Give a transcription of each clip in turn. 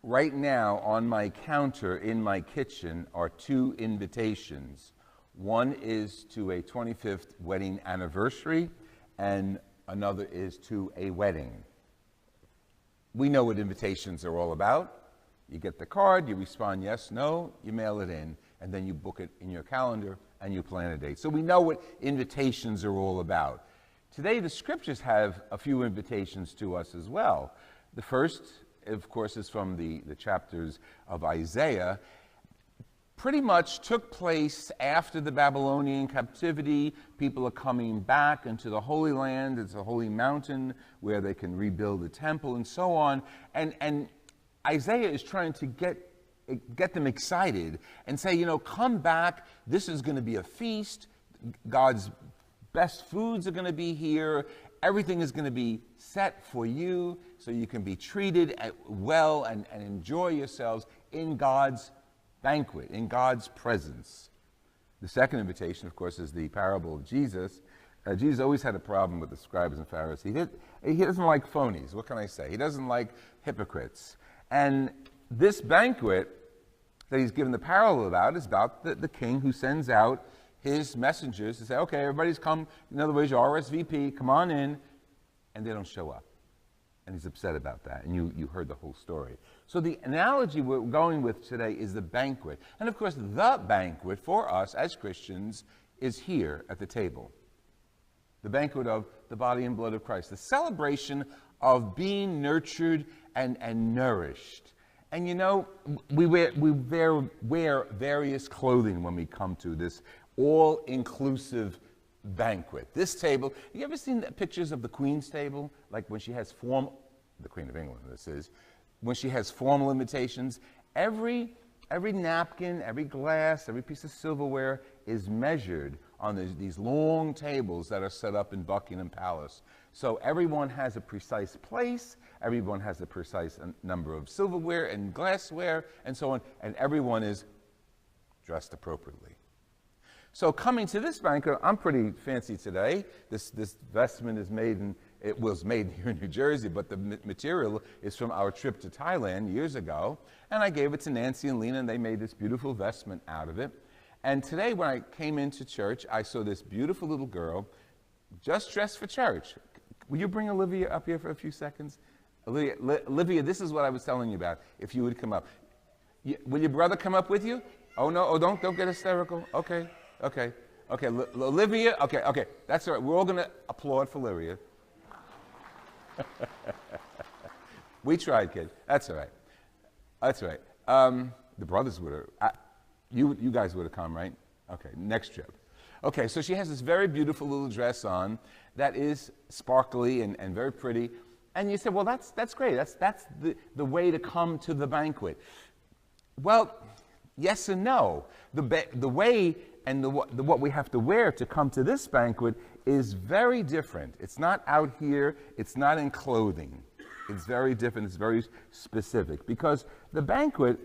Right now on my counter in my kitchen are two invitations. One is to a 25th wedding anniversary, and another is to a wedding. We know what invitations are all about. You get the card, you respond yes, no, you mail it in, and then you book it in your calendar and you plan a date. So we know what invitations are all about. Today the scriptures have a few invitations to us as well. The first, of course, is from the chapters of Isaiah. Pretty much took place after the Babylonian captivity. People are coming back into the Holy Land. It's a holy mountain where they can rebuild the temple and so on. And Isaiah is trying to get them excited and say, you know, come back. This is going to be a feast. God's best foods are going to be here. Everything is going to be set for you so you can be treated well and enjoy yourselves in God's banquet, in God's presence. The second invitation, of course, is the parable of Jesus. Jesus always had a problem with the scribes and Pharisees. He doesn't like phonies. What can I say? He doesn't like hypocrites. And this banquet that he's given the parable about is about the king who sends out his messengers to say, okay, everybody's come. In other words, your RSVP, come on in. And they don't show up. And he's upset about that. And you heard the whole story. So the analogy we're going with today is the banquet. And of course, the banquet for us as Christians is here at the table. The banquet of the body and blood of Christ. The celebration of being nurtured and nourished. And you know, we wear various clothing when we come to this all-inclusive banquet. This table, you ever seen the pictures of the Queen's table? Like when she has the Queen of England this is, when she has formal invitations, every napkin, every glass, every piece of silverware is measured on these long tables that are set up in Buckingham Palace. So everyone has a precise place, everyone has a precise number of silverware and glassware and so on, and everyone is dressed appropriately. So coming to this banquet, I'm pretty fancy today. This vestment is it was made here in New Jersey, but the material is from our trip to Thailand years ago. And I gave it to Nancy and Lena, and they made this beautiful vestment out of it. And today when I came into church, I saw this beautiful little girl just dressed for church. Will you bring Olivia up here for a few seconds? Olivia, this is what I was telling you about, if you would come up. Will your brother come up with you? Oh, no, oh, don't get hysterical. Okay. Okay, Olivia, okay, that's all right. We're all going to applaud for Olivia. We tried, kid. That's all right. That's all right. The brothers would have, you guys would have come, right? Okay, next trip. Okay, so she has this very beautiful little dress on that is sparkly and very pretty. And you said, well, that's great. That's the way to come to the banquet. Well, yes and no. The way and what we have to wear to come to this banquet is very different. It's not out here. It's not in clothing. It's very different. It's very specific. Because the banquet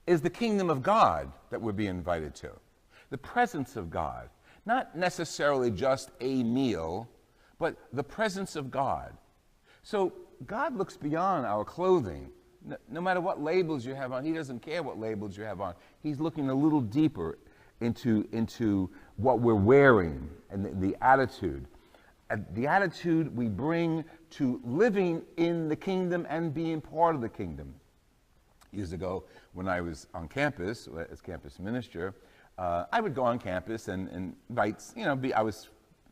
is the kingdom of God that we're being invited to. The presence of God. Not necessarily just a meal, but the presence of God. So God looks beyond our clothing. No matter what labels you have on, he doesn't care what labels you have on. He's looking a little deeper into what we're wearing and the attitude. And the attitude we bring to living in the kingdom and being part of the kingdom. Years ago, when I was on campus, as campus minister, I would go on campus and invite, I was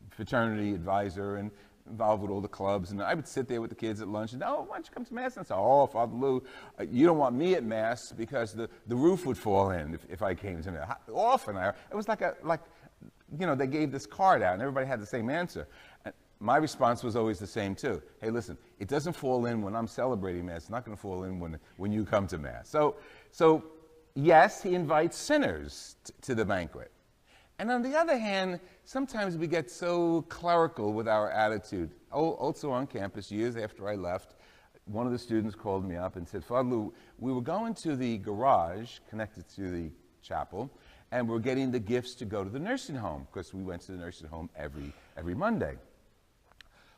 fraternity advisor and involved with all the clubs, and I would sit there with the kids at lunch and, oh, why don't you come to Mass? And I said, oh, Father Lou, you don't want me at Mass because the roof would fall in if I came to Mass. Often, it was like they gave this card out and everybody had the same answer. And my response was always the same too. Hey, listen, it doesn't fall in when I'm celebrating Mass. It's not going to fall in when you come to Mass. So yes, he invites sinners to the banquet. And on the other hand, sometimes we get so clerical with our attitude. Also on campus, years after I left, one of the students called me up and said, Father Lou, we were going to the garage connected to the chapel, and we're getting the gifts to go to the nursing home, because we went to the nursing home every Monday.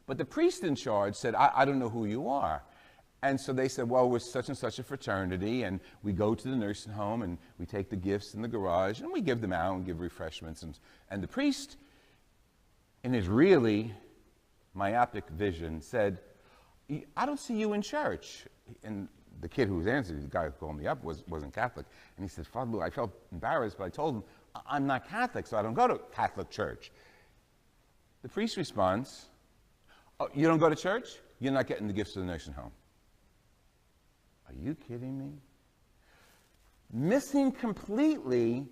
But the priest in charge said, I don't know who you are. And so they said, well, we're such and such a fraternity, and we go to the nursing home, and we take the gifts in the garage, and we give them out and give refreshments. And the priest, in his really myopic vision, said, I don't see you in church. And the kid who was answering, the guy who called me up, wasn't Catholic. And he said, Father Lou, I felt embarrassed, but I told him, I'm not Catholic, so I don't go to Catholic church. The priest responds, oh, you don't go to church? You're not getting the gifts of the nursing home. Are you kidding me? Missing completely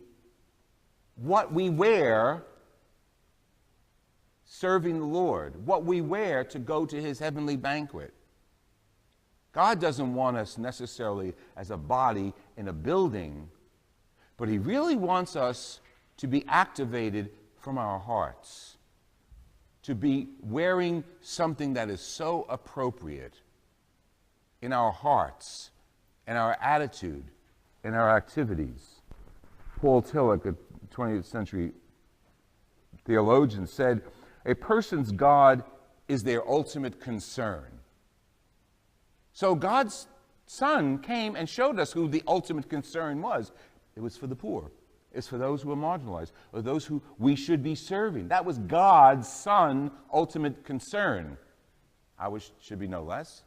what we wear serving the Lord, what we wear to go to his heavenly banquet. God doesn't want us necessarily as a body in a building, but he really wants us to be activated from our hearts, to be wearing something that is so appropriate in our hearts, in our attitude, in our activities. Paul Tillich, a 20th century theologian, said, a person's God is their ultimate concern. So God's Son came and showed us who the ultimate concern was. It was for the poor. It's for those who are marginalized, or those who we should be serving. That was God's Son ultimate concern. Ours should be no less.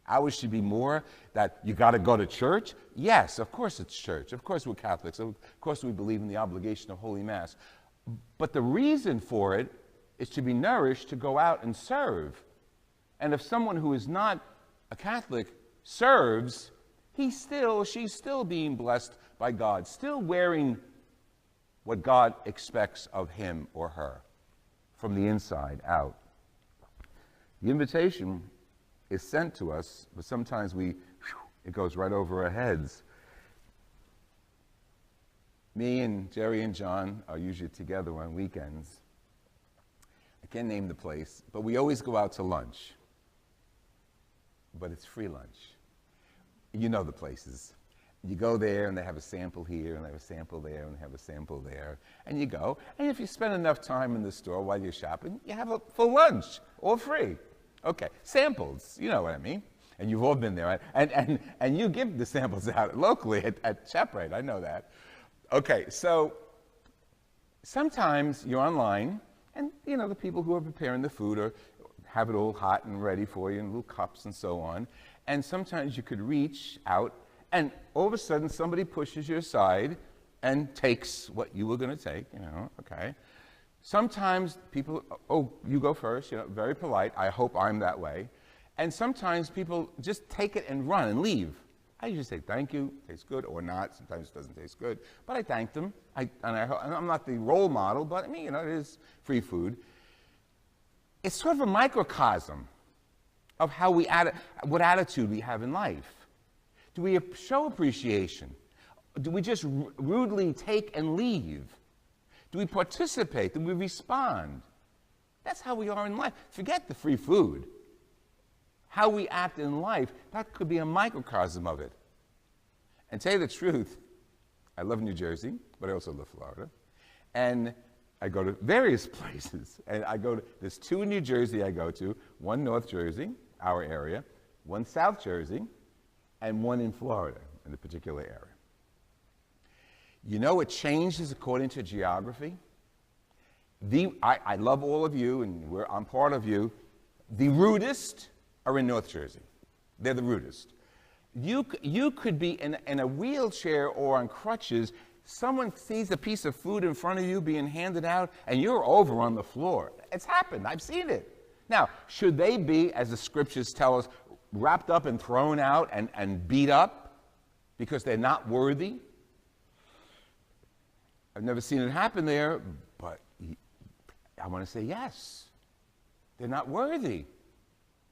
Ours should be more that you got to go to church. Yes, of course it's church. Of course we're Catholics. Of course we believe in the obligation of Holy Mass. But the reason for it is to be nourished, to go out and serve. And if someone who is not a Catholic serves, she's still being blessed by God, still wearing what God expects of him or her from the inside out. The invitation is sent to us, but sometimes it goes right over our heads. Me and Jerry and John are usually together on weekends. I can't name the place, but we always go out to lunch. But it's free lunch. You know the places. You go there and they have a sample here and they have a sample there and they have a sample there. And you go, and if you spend enough time in the store while you're shopping, you have a full lunch, all free. Okay, samples, you know what I mean. And you've all been there, right? And you give the samples out locally at ShopRite, I know that. Okay, so sometimes you're online and, you know, the people who are preparing the food have it all hot and ready for you in little cups and so on. And sometimes you could reach out and all of a sudden somebody pushes you aside and takes what you were going to take, you know, okay. Sometimes people, oh, you go first, you know, very polite. I hope I'm that way. And sometimes people just take it and run and leave. I usually say thank you, tastes good, or not. Sometimes it doesn't taste good. But I thank them. And I'm not the role model, but I mean, you know, it is free food. It's sort of a microcosm of how what attitude we have in life. Do we show appreciation? Do we just rudely take and leave? Do we participate? Do we respond? That's how we are in life. Forget the free food. How we act in life, that could be a microcosm of it. And to tell you the truth, I love New Jersey, but I also love Florida. And I go to various places. And there's two in New Jersey I go to, one North Jersey, our area, one South Jersey, and one in Florida, in the particular area. You know it changes according to geography? I love all of you, and I'm part of you. The rudest are in North Jersey. They're the rudest. You could be in a wheelchair or on crutches. Someone sees a piece of food in front of you being handed out, and you're over on the floor. It's happened. I've seen it. Now, should they be, as the scriptures tell us, wrapped up and thrown out and beat up because they're not worthy? I've never seen it happen there, but I want to say yes. They're not worthy.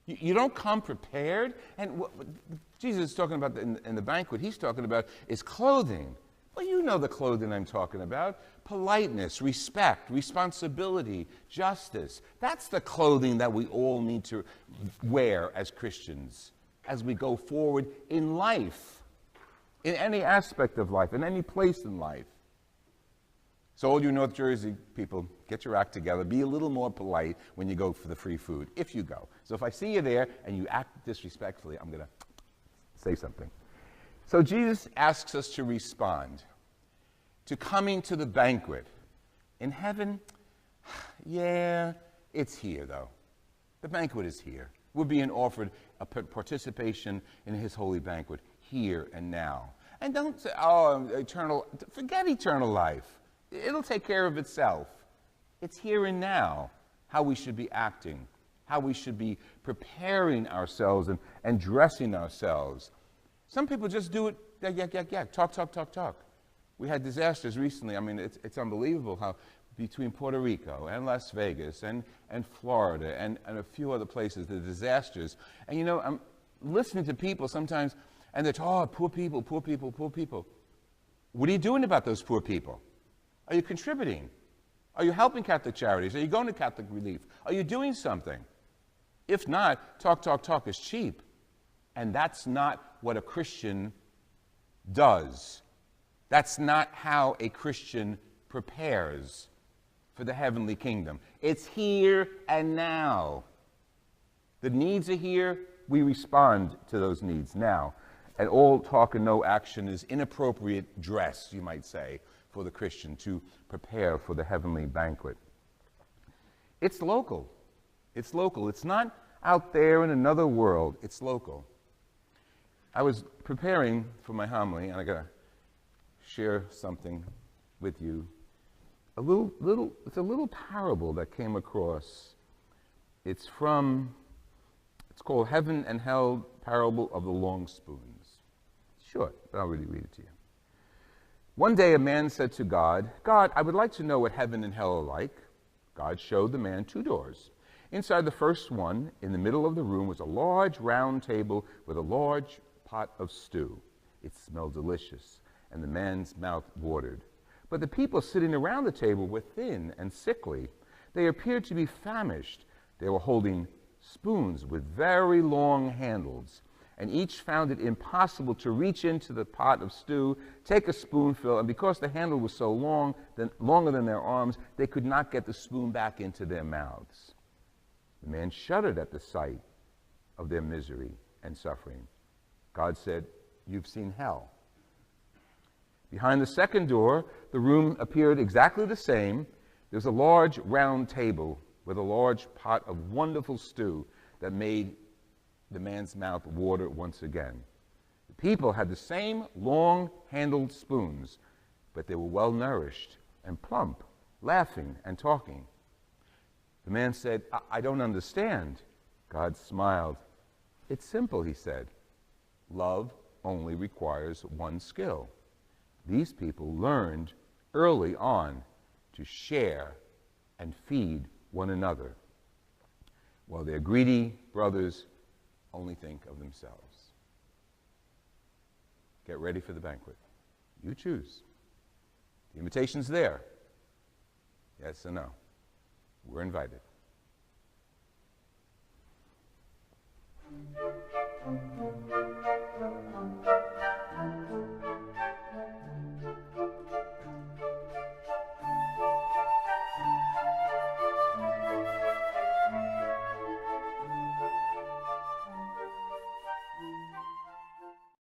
You don't come prepared. And what Jesus is talking about in the banquet, he's talking about is clothing. Well, you know the clothing I'm talking about. Politeness, respect, responsibility, justice. That's the clothing that we all need to wear as Christians as we go forward in life, in any aspect of life, in any place in life. So all you North Jersey people, get your act together. Be a little more polite when you go for the free food, if you go. So if I see you there and you act disrespectfully, I'm going to say something. So Jesus asks us to respond to coming to the banquet. In heaven, yeah, it's here though. The banquet is here. We're being offered a participation in his holy banquet here and now. And don't say, oh, forget eternal life. It'll take care of itself. It's here and now how we should be acting, how we should be preparing ourselves and dressing ourselves. Some people just do it, yak, talk. We had disasters recently. I mean, it's unbelievable how between Puerto Rico and Las Vegas and Florida and a few other places, the disasters. And you know, I'm listening to people sometimes, and they're talking, oh, poor people, poor people, poor people. What are you doing about those poor people? Are you contributing? Are you helping Catholic Charities? Are you going to Catholic Relief? Are you doing something? If not, talk is cheap. And that's not what a Christian does. That's not how a Christian prepares for the heavenly kingdom. It's here and now. The needs are here. We respond to those needs now. And all talk and no action is inappropriate dress, you might say, for the Christian to prepare for the heavenly banquet. It's local. It's local. It's not out there in another world. It's local. I was preparing for my homily, and I got to share something with you. It's a little parable that came across. It's called Heaven and Hell, Parable of the Long Spoons. It's short, but I'll really read it to you. One day a man said to God, God, I would like to know what heaven and hell are like. God showed the man 2 doors. Inside the first one, in the middle of the room, was a large round table with a large pot of stew. It smelled delicious, and the man's mouth watered. But the people sitting around the table were thin and sickly. They appeared to be famished. They were holding spoons with very long handles, and each found it impossible to reach into the pot of stew, take a spoonful, and because the handle was so long, longer than their arms, they could not get the spoon back into their mouths. The man shuddered at the sight of their misery and suffering. God said, you've seen hell. Behind the second door, the room appeared exactly the same. There was a large round table with a large pot of wonderful stew that made the man's mouth water once again. The people had the same long-handled spoons, but they were well-nourished and plump, laughing and talking. The man said, I don't understand. God smiled. It's simple, he said. Love only requires one skill. These people learned early on to share and feed one another, while their greedy brothers only think of themselves. Get ready for the banquet. You choose. The invitation's there. Yes or no? We're invited.